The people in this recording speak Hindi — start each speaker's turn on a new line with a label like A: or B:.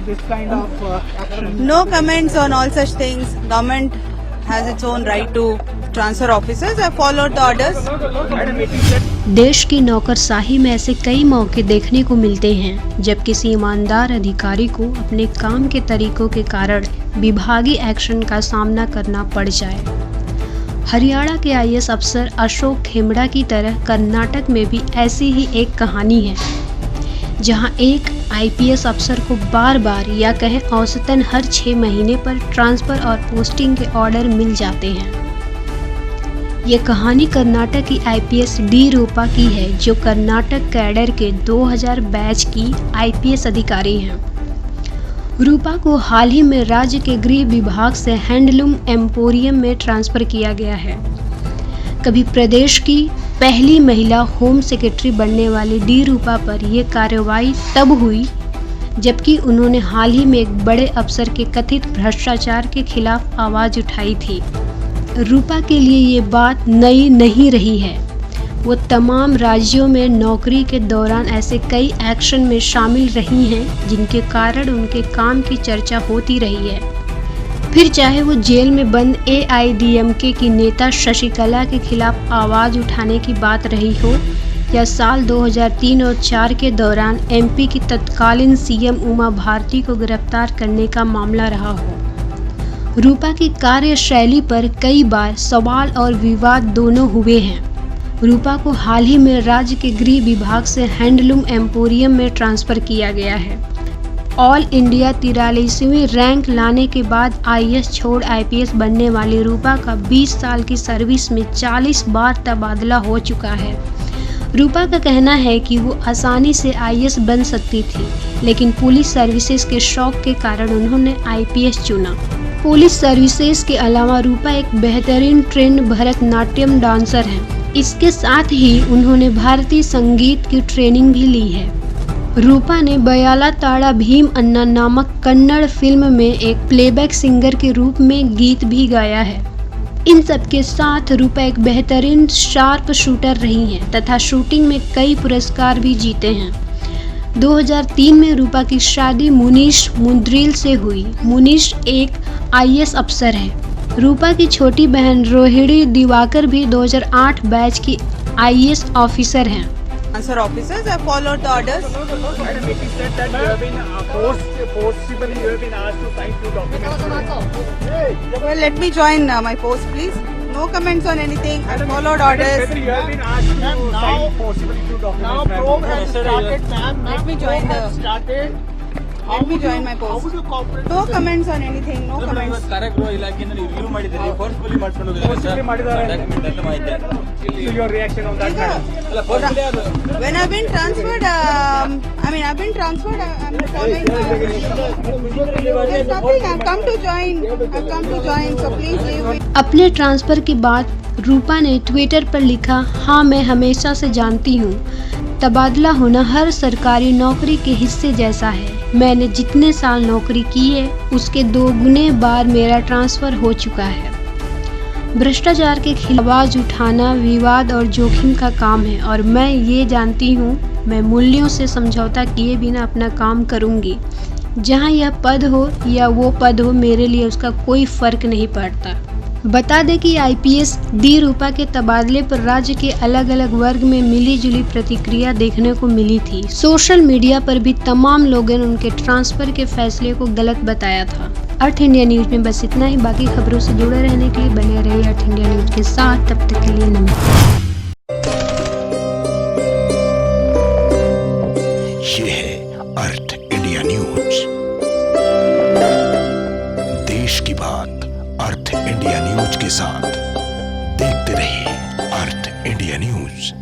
A: this kind of action?
B: No comments on all such things. Government has its own right to transfer officers. I followed the orders.
A: Madam, it is that
C: देश की नौकरशाही में ऐसे कई मौके देखने को मिलते हैं जब किसी ईमानदार अधिकारी को अपने काम के तरीकों के कारण विभागीय एक्शन का सामना करना पड़ जाए। हरियाणा के आईएएस अफसर अशोक खेमड़ा की तरह कर्नाटक में भी ऐसी ही एक कहानी है, जहां एक आईपीएस अफसर को बार बार या कहें औसतन हर 6 महीने पर ट्रांसफर और पोस्टिंग के ऑर्डर मिल जाते हैं। ये कहानी कर्नाटक की आईपीएस डी रूपा की है, जो कर्नाटक कैडर के 2000 बैच की आईपीएस अधिकारी हैं। रूपा को हाल ही में राज्य के गृह विभाग से हैंडलूम एम्पोरियम में ट्रांसफर किया गया है। कभी प्रदेश की पहली महिला होम सेक्रेटरी बनने वाली डी रूपा पर यह कार्रवाई तब हुई जबकि उन्होंने हाल ही में एक बड़े अफसर के कथित भ्रष्टाचार के खिलाफ आवाज उठाई थी। रूपा के लिए ये बात नई नहीं रही है। वो तमाम राज्यों में नौकरी के दौरान ऐसे कई एक्शन में शामिल रही हैं जिनके कारण उनके काम की चर्चा होती रही है। फिर चाहे वो जेल में बंद एआईडीएमके की नेता शशिकला के खिलाफ आवाज उठाने की बात रही हो, या साल 2003 और 4 के दौरान एमपी की तत्कालीन सीएम उमा भारती को गिरफ्तार करने का मामला रहा हो। रूपा की कार्यशैली पर कई बार सवाल और विवाद दोनों हुए हैं। रूपा को हाल ही में राज्य के गृह विभाग से हैंडलूम एम्पोरियम में ट्रांसफर किया गया है। ऑल इंडिया 43वीं रैंक लाने के बाद आईएएस छोड़ आईपीएस बनने वाली रूपा का 20 साल की सर्विस में 40 बार तबादला हो चुका है। रूपा का कहना है कि वो आसानी से आईएएस बन सकती थी, लेकिन पुलिस सर्विसेज के शौक के कारण उन्होंने आईपीएस चुना। पुलिस सर्विसेज के अलावा रूपा एक बेहतरीन ट्रेंड भरतनाट्यम डांसर हैं। इसके साथ ही उन्होंने भारतीय संगीत की ट्रेनिंग भी ली है। रूपा ने बयाला ताड़ा भीम अन्ना नामक कन्नड़ फिल्म में एक प्लेबैक सिंगर के रूप में गीत भी गाया है। इन सब के साथ रूपा एक बेहतरीन शार्प शूटर रही हैं तथा शूटिंग में कई पुरस्कार भी जीते हैं। 2003 में रूपा की शादी मुनीश मुंद्रिल से हुई। मुनीश एक आईएएस अफसर है। रूपा की छोटी बहन रोहिणी दिवाकर भी 2008 बैच की आईएएस ऑफिसर हैं।
B: Transfer officers. I followed the orders.
A: Madam, it is said that you have been forcibly you have been asked to sign few documents.
B: Well, let me join my post, please. No comments on anything. I followed orders.
A: You have been asked to sign forcibly few documents.
D: Now probe has started, ma'am.
B: Let me join the.
D: Started.
B: Let me join my
D: How
B: post.
D: would you cooperate?
B: No comments on anything. No comments.
E: Correct ಇಲಾಖೆಯಲ್ಲಿ ರಿವ್ಯೂ ಮಾಡಿದ್ದಾರೆ, ಫೋರ್ಸ್ಫುಲಿ ಮಾಡ್ಕೊಂಡು
A: Forcibly ಮಾಡಿದ್ದಾರೆ.
E: ಡಾಕ್ಯುಮೆಂಟ್ ಎಲ್ಲ ಮಾಹಿತಿ.
A: So your reaction on that, madam?
E: ಅಲ್ಲ ಫೋರ್ಸ್ಫುಲಿ ಅದು
B: When I've been transferred, I've been transferred. I'm following. There's nothing. I've come to join. I've come to join. So please leave me.
C: अपने ट्रांसफर के बाद रूपा ने ट्विटर पर लिखा, हाँ मैं हमेशा से जानती हूँ, तबादला होना हर सरकारी नौकरी के हिस्से जैसा है। मैंने जितने साल नौकरी की है उसके 2 गुने बार मेरा ट्रांसफ़र हो चुका है। भ्रष्टाचार के खिलाफ आवाज़ उठाना विवाद और जोखिम का काम है और मैं ये जानती हूँ मैं मूल्यों से समझौता किए बिना अपना काम करूँगी। जहाँ यह पद हो या वो पद हो, मेरे लिए उसका कोई फ़र्क नहीं पड़ता। बता दें कि आईपीएस डी रूपा के तबादले पर राज्य के अलग अलग वर्ग में मिली जुली प्रतिक्रिया देखने को मिली थी। सोशल मीडिया पर भी तमाम लोगों ने उनके ट्रांसफर के फैसले को गलत बताया था। अर्थ इंडिया न्यूज में बस इतना ही। बाकी खबरों से जुड़े रहने के लिए बने रहिए अर्थ इंडिया न्यूज के साथ। तब तक के लिए नमस्कार।
F: ये है अर्थ इंडिया न्यूज, देश की बात अर्थ इंडिया न्यूज के साथ। देखते रहिए अर्थ इंडिया न्यूज।